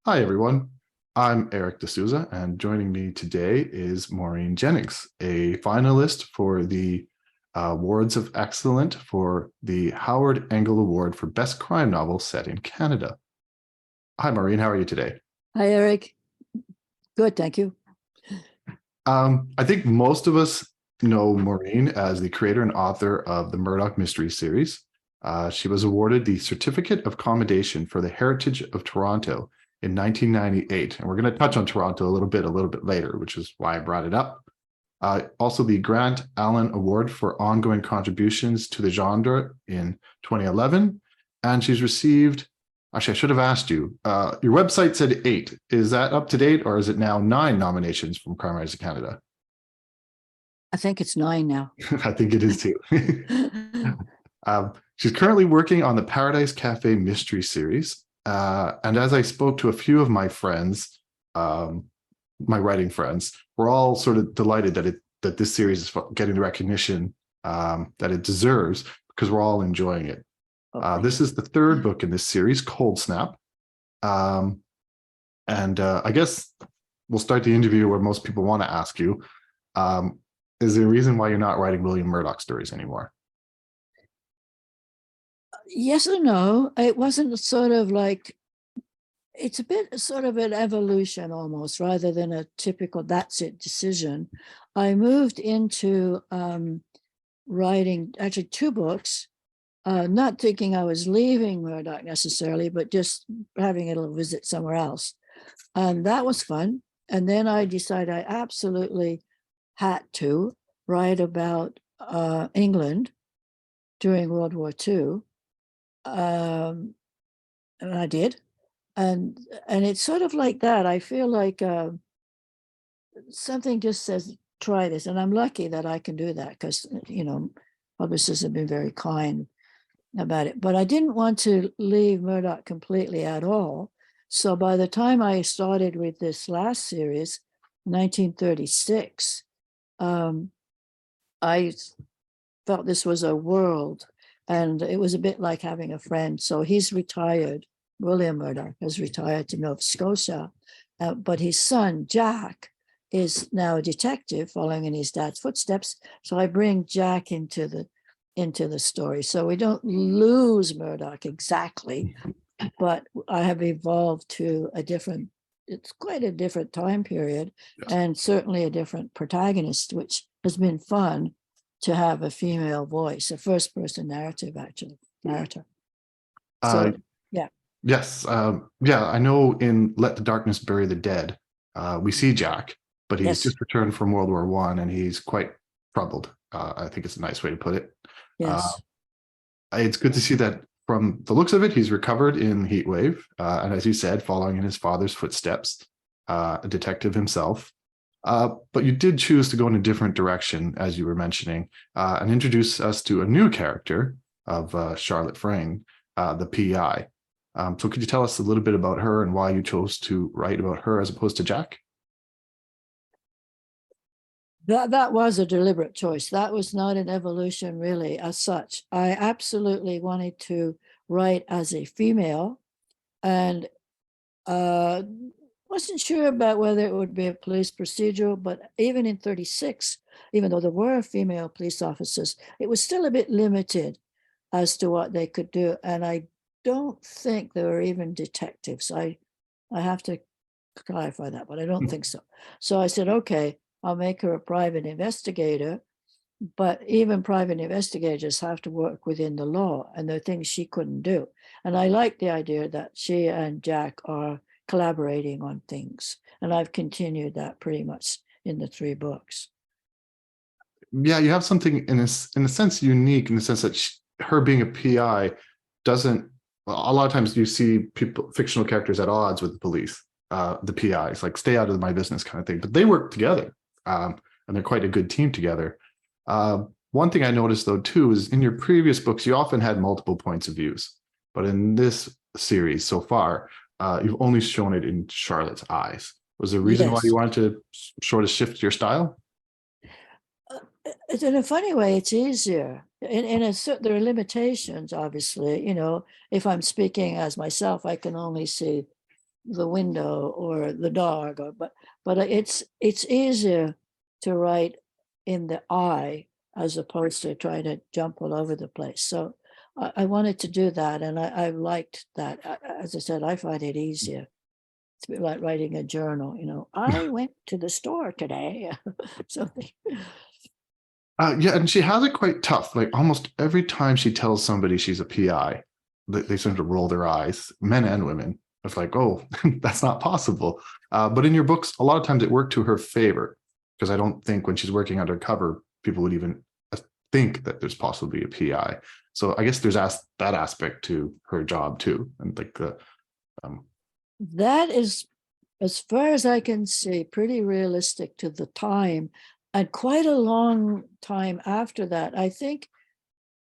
Hi, everyone. I'm Eric D'Souza, and joining me today is Maureen Jennings, a finalist for the Awards of Excellent for the Howard Engel Award for Best Crime Novel set in Canada. Hi, Maureen. How are you today? Hi, Eric. Good, thank you. I think most of us know Maureen as the creator and author of the Murdoch Mystery Series. She was awarded the Certificate of Commendation for the Heritage of Toronto in 1998. And we're going to touch on Toronto a little bit later, which is why I brought it up. Also the Grant Allen Award for ongoing contributions to the genre in 2011. And she's received, actually, I should have asked you, your website said 8. Is that up to date, or is it now 9 nominations from Crime Writers of Canada? I think it's 9 now. I think it is too. She's currently working on the Paradise Café mystery series. And as I spoke to a few of my friends, my writing friends, we're all sort of delighted that this series is getting the recognition that it deserves, because we're all enjoying it. This is the 3rd book in this series, Cold Snap. I guess we'll start the interview where most people want to ask you. Is there a reason why you're not writing William Murdoch stories anymore? Yes and no. It wasn't sort of like, it's a bit sort of an evolution almost, rather than a typical that's it decision. I moved into writing actually 2 books, not thinking I was leaving Murdoch necessarily, but just having a little visit somewhere else. And that was fun. And then I decided I absolutely had to write about England during World War II. And I did. And it's sort of like that. I feel like something just says, try this. And I'm lucky that I can do that because, publicists have been very kind about it. But I didn't want to leave Murdoch completely at all. So by the time I started with this last series, 1936, I felt this was a world, and it was a bit like having a friend. So he's retired. William Murdoch has retired to Nova Scotia, but his son, Jack, is now a detective following in his dad's footsteps. So I bring Jack into the story. So we don't lose Murdoch exactly, but I have evolved to it's quite a different time period, yes, and certainly a different protagonist, which has been fun to have a female voice, a first-person narrative, actually, narrator. So, yeah. Yes. I know in Let the Darkness Bury the Dead, we see Jack, but he's just returned from World War I, and he's quite troubled. I think it's a nice way to put it. Yes. It's good to see that from the looks of it, he's recovered in Heatwave. And as you said, following in his father's footsteps, a detective himself. But you did choose to go in a different direction, as you were mentioning, and introduce us to a new character of Charlotte Frayne, the PI. So could you tell us a little bit about her and why you chose to write about her as opposed to Jack? That was a deliberate choice. That was not an evolution really as such. I absolutely wanted to write as a female, and wasn't sure about whether it would be a police procedural, but even in 36, even though there were female police officers, it was still a bit limited as to what they could do. And I don't think there were even detectives. I have to clarify that, but I don't think so. So I said, okay, I'll make her a private investigator, but even private investigators have to work within the law, and there are things she couldn't do. And I like the idea that she and Jack are collaborating on things, and I've continued that pretty much in the 3 books. Yeah, you have something in a sense unique, in the sense that her being a PI doesn't. A lot of times you see fictional characters at odds with the police, the PIs, like stay out of my business kind of thing. But they work together, and they're quite a good team together. One thing I noticed though too is in your previous books you often had multiple points of views, but in this series so far, you've only shown it in Charlotte's eyes. Was there a reason why you wanted to sort of shift your style? In a funny way, it's easier. There are limitations, obviously. If I'm speaking as myself, I can only see the window or the dog, but it's easier to write in the I as opposed to trying to jump all over the place. So I wanted to do that, and I liked that. As I said, I find it easier. It's a bit like writing a journal. I went to the store today. Something. Yeah, and she has it quite tough. Like almost every time she tells somebody she's a PI, they seem to roll their eyes, men and women. It's like, oh, that's not possible. But in your books, a lot of times it worked to her favor, because I don't think when she's working undercover, people would even think that there's possibly a PI. So I guess there's that aspect to her job too, and like the. That is, as far as I can see, pretty realistic to the time, and quite a long time after that. I think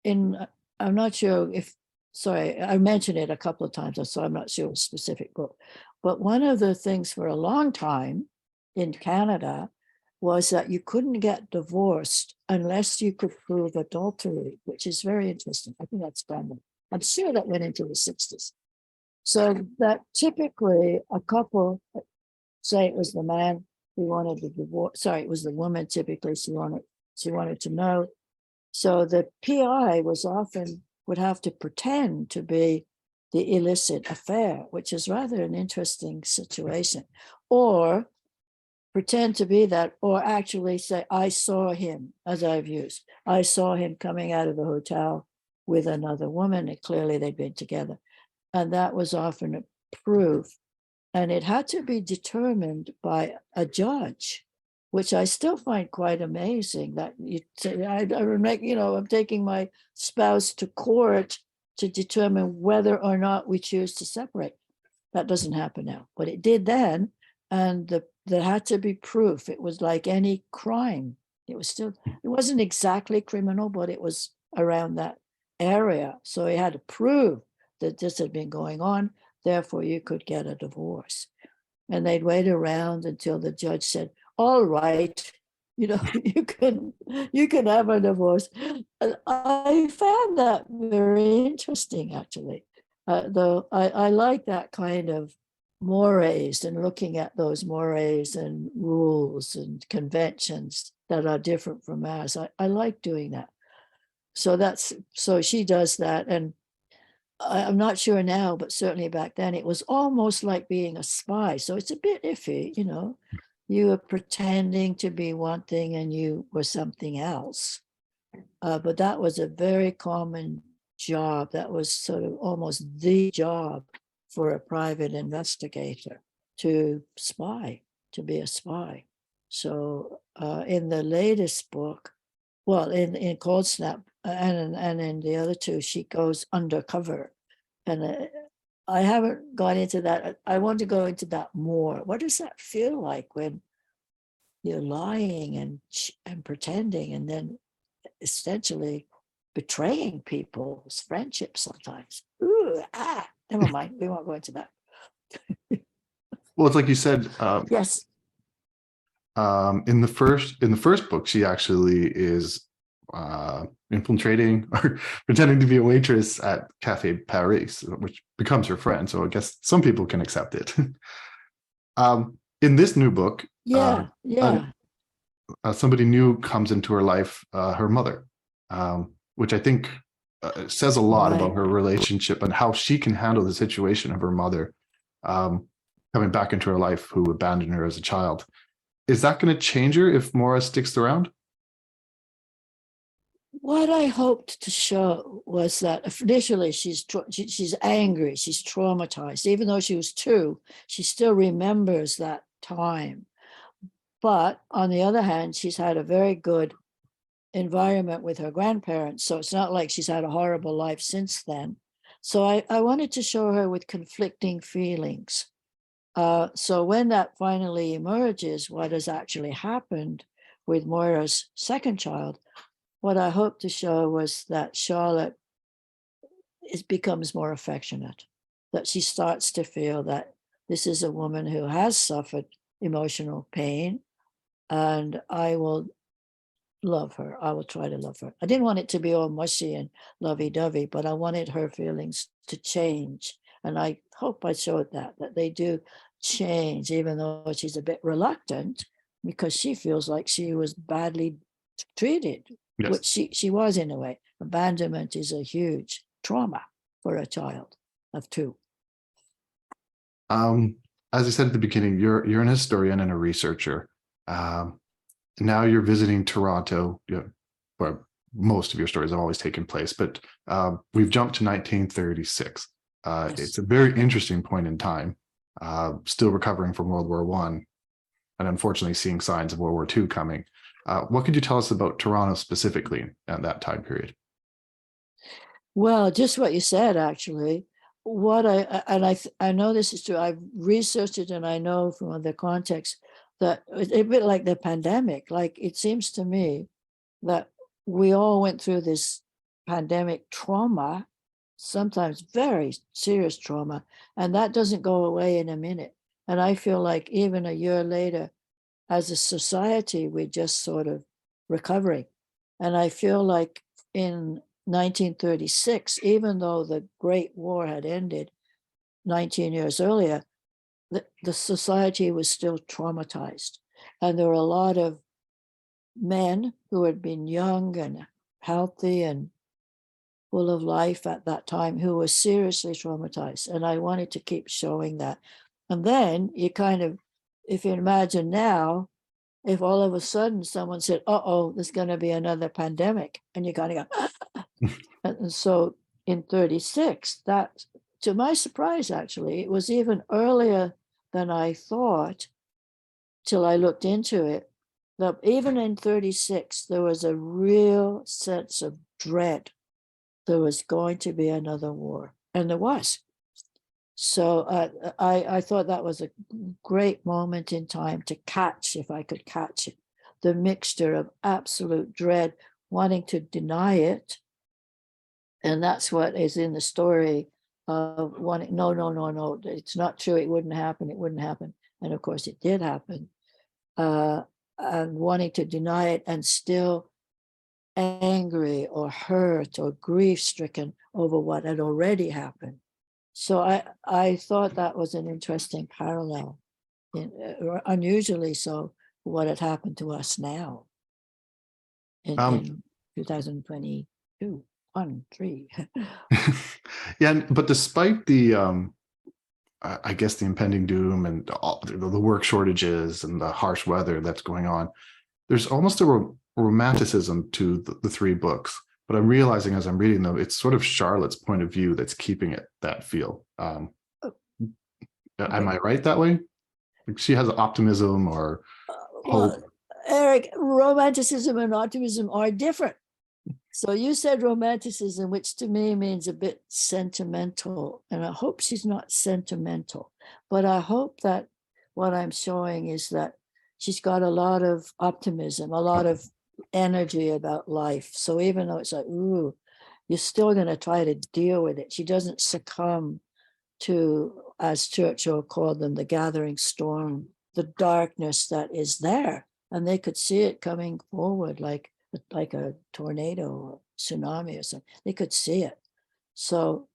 I'm not sure if, sorry, I mentioned it a couple of times, so I'm not sure a specific book, but one of the things for a long time in Canada was that you couldn't get divorced unless you could prove adultery, which is very interesting. I think that's standard. I'm sure that went into the 60s. So that typically a couple, say it was the man who wanted the divorce, sorry, it was the woman typically, she wanted to know. So the PI would have to pretend to be the illicit affair, which is rather an interesting situation. Or pretend to be that, or actually say, I saw him, as I've used. I saw him coming out of the hotel with another woman, and clearly they'd been together. And that was often a proof. And it had to be determined by a judge, which I still find quite amazing that you say, I'm taking my spouse to court to determine whether or not we choose to separate. That doesn't happen now, but it did then. And there had to be proof. It was like any crime. It wasn't exactly criminal, but it was around that area. So he had to prove that this had been going on, therefore you could get a divorce. And they'd wait around until the judge said, all right, you can have a divorce. I found that very interesting, actually. Though I like that kind of mores and looking at those mores and rules and conventions that are different from ours. I like doing that. So she does that. And I'm not sure now, but certainly back then it was almost like being a spy. So it's a bit iffy, you were pretending to be one thing and you were something else. But that was a very common job. That was sort of almost the job for a private investigator, to spy, to be a spy. So in the latest book, well, in Cold Snap and in the other two, she goes undercover. And I haven't gone into that. I want to go into that more. What does that feel like when you're lying and pretending, and then essentially betraying people's friendships sometimes? Never mind. We won't go into that. Well, it's like you said. Yes. In the first book, she actually is infiltrating or pretending to be a waitress at Café Paris, which becomes her friend. So I guess some people can accept it. In this new book, Yeah. somebody new comes into her life, her mother, which I think says a lot about her relationship and how she can handle the situation of her mother coming back into her life, who abandoned her as a child. Is that going to change her if Maura sticks around? What I hoped to show was that initially she's angry, she's traumatized. Even though she was 2, she still remembers that time. But on the other hand, she's had a very good environment with her grandparents. So it's not like she's had a horrible life since then. So I wanted to show her with conflicting feelings. So when that finally emerges, what has actually happened with Moira's second child, what I hoped to show was that Charlotte becomes more affectionate, that she starts to feel that this is a woman who has suffered emotional pain, and I will love her. I will try to love her. I didn't want it to be all mushy and lovey-dovey, but I wanted her feelings to change And I hope I showed that they do change, even though she's a bit reluctant because she feels like she was badly treated, Yes. which she was in a way. Abandonment is a huge trauma for a child of 2. As I said at the beginning, you're an historian and a researcher. Um, Now you're visiting Toronto, where most of your stories have always taken place, but we've jumped to 1936. Yes. It's a very interesting point in time, still recovering from World War One, and unfortunately seeing signs of World War II coming. What could you tell us about Toronto specifically at that time period? Well, just what you said, actually. What I know this is true. I've researched it, and I know from other contexts that it's a bit like the pandemic. Like it seems to me that we all went through this pandemic trauma, sometimes very serious trauma, and that doesn't go away in a minute. And I feel like even a year later, as a society, we're just sort of recovering. And I feel like in 1936, even though the Great War had ended 19 years earlier, the society was still traumatized. And there were a lot of men who had been young and healthy and full of life at that time who were seriously traumatized. And I wanted to keep showing that. And then you kind of, if you imagine now, if all of a sudden someone said, uh-oh, there's going to be another pandemic, and you kind of go, and so in 36, that, to my surprise, actually, it was even earlier than I thought till I looked into it, that even in 36, there was a real sense of dread. There was going to be another war, and there was. So I thought that was a great moment in time to catch, if I could catch it, the mixture of absolute dread, wanting to deny it. And that's what is in the story of wanting, no, it's not true. It wouldn't happen. It wouldn't happen. And of course it did happen. And wanting to deny it and still angry or hurt or grief stricken over what had already happened. So I thought that was an interesting parallel, unusually so, what had happened to us now Um, in 2022, 1, 3. yeah, but despite the I guess the impending doom and all the work shortages and the harsh weather that's going on, there's almost a romanticism to the 3 books. But I'm realizing as I'm reading them, it's sort of Charlotte's point of view that's keeping it that feel. Am I right that way? Like she has optimism or hope. Well, Eric, romanticism and optimism are different. So you said romanticism, which to me means a bit sentimental, and I hope she's not sentimental, but I hope that what I'm showing is that she's got a lot of optimism, a lot of energy about life. So even though it's like, ooh, you're still going to try to deal with it. She doesn't succumb to, as Churchill called them, the gathering storm, the darkness that is there. And they could see it coming forward like a tornado or tsunami or something. They could see it. So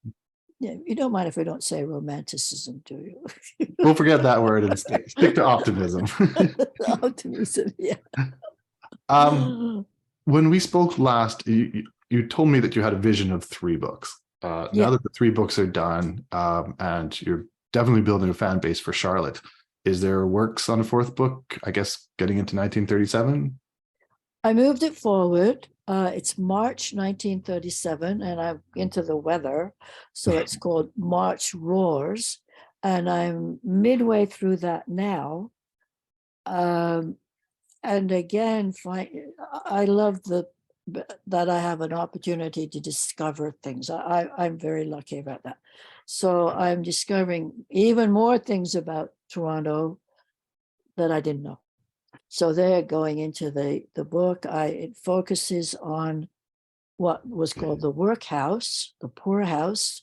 yeah, you don't mind if we don't say romanticism, do you? We'll forget that word and stick to optimism. Optimism, yeah. When we spoke last, you told me that you had a vision of 3 books. Now Yeah. that the 3 books are done, and you're definitely building a fan base for Charlotte, is there works on a 4th book? I guess getting into 1937. I moved it forward. It's March 1937, and I'm into the weather. So it's called March Roars. And I'm midway through that now. And again, I love that I have an opportunity to discover things. I'm very lucky about that. So I'm discovering even more things about Toronto that I didn't know. So they're going into the book. It focuses on what was called the workhouse, the poorhouse,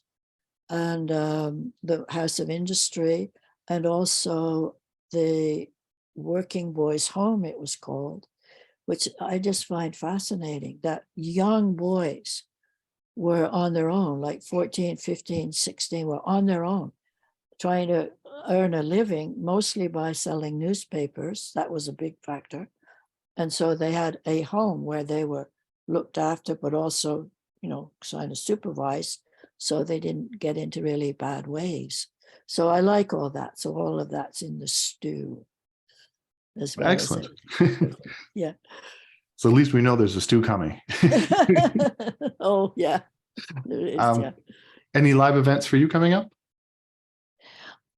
and the house of industry, and also the working boys' home, it was called, which I just find fascinating, that young boys were on their own, like 14, 15, 16 were on their own, trying to earn a living, mostly by selling newspapers. That was a big factor. And so they had a home where they were looked after, but also, kind of supervised, so they didn't get into really bad ways. So I like all that. So all of that's in the stew as well. Excellent. Yeah. So at least we know there's a stew coming. Oh, yeah. There is, yeah. Any live events for you coming up?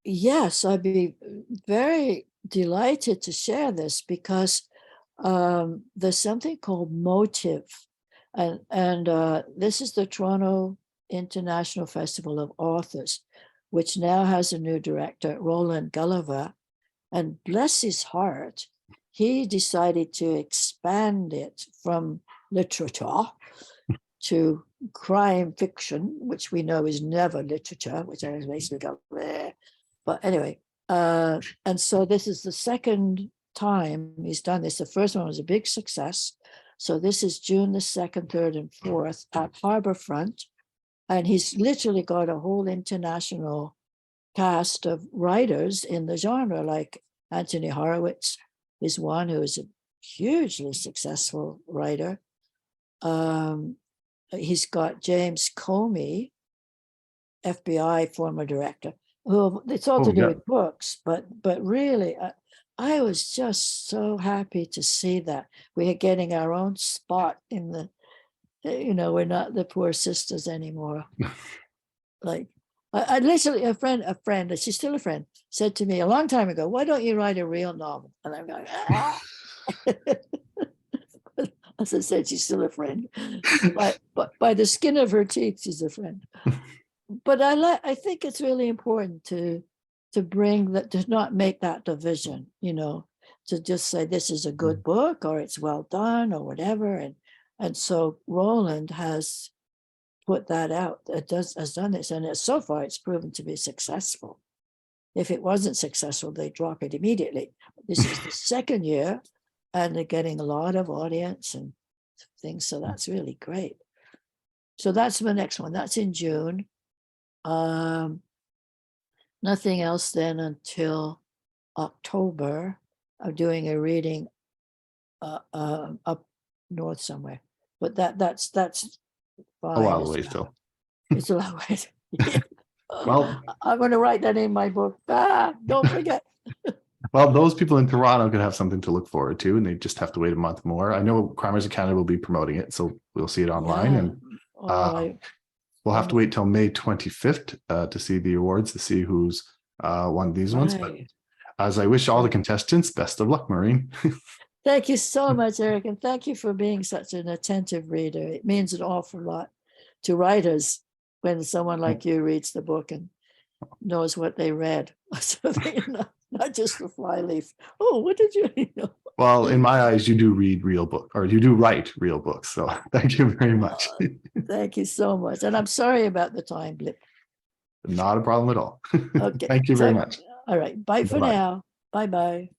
Yes, I'd be very delighted to share this, because there's something called Motive. And this is the Toronto International Festival of Authors, which now has a new director, Roland Gulliver. And bless his heart, he decided to expand it from literature to crime fiction, which we know is never literature, which I makes me go there. But anyway, and so this is the second time he's done this. The first one was a big success. So this is June the 2nd, 3rd, and 4th at Harbourfront. And he's literally got a whole international cast of writers in the genre, like Anthony Horowitz is one who is a hugely successful writer. He's got James Comey, FBI former director, who it's all to do with books, but really, I was just so happy to see that we are getting our own spot in the, we're not the poor sisters anymore. Like, I literally, a friend, she's still a friend, said to me a long time ago, "Why don't you write a real novel?" And I'm going, ah. As I said, she's still a friend. But by the skin of her teeth, she's a friend. But I think it's really important to bring that, to not make that division, to just say this is a good book or it's well done or whatever. And so Roland has put that out. Has done this, and so far it's proven to be successful. If it wasn't successful, they drop it immediately. This is the second year, and they're getting a lot of audience and things. So that's really great. So that's the next one. That's in June. Nothing else then until October. I'm doing a reading up north somewhere, but that's fine. A while away still. It's a long way. Yeah. Well, I'm going to write that in my book. Don't forget. Well, those people in Toronto could have something to look forward to, and they just have to wait a month more. I know Crimers of Canada will be promoting it, so we'll see it online. Yeah. And we'll have to wait till May 25th to see the awards, to see who's won these ones. But as I wish all the contestants best of luck, Maureen. Thank you so much, Eric, and thank you for being such an attentive reader. It means an awful lot to writers when someone like you reads the book and knows what they read. So not just the flyleaf. Oh, what did you know? Well, in my eyes, you do read real books, or you do write real books. So thank you very much. Thank you so much. And I'm sorry about the time blip. Not a problem at all. Okay. Thank you very much. All right. Bye for now. Bye-bye.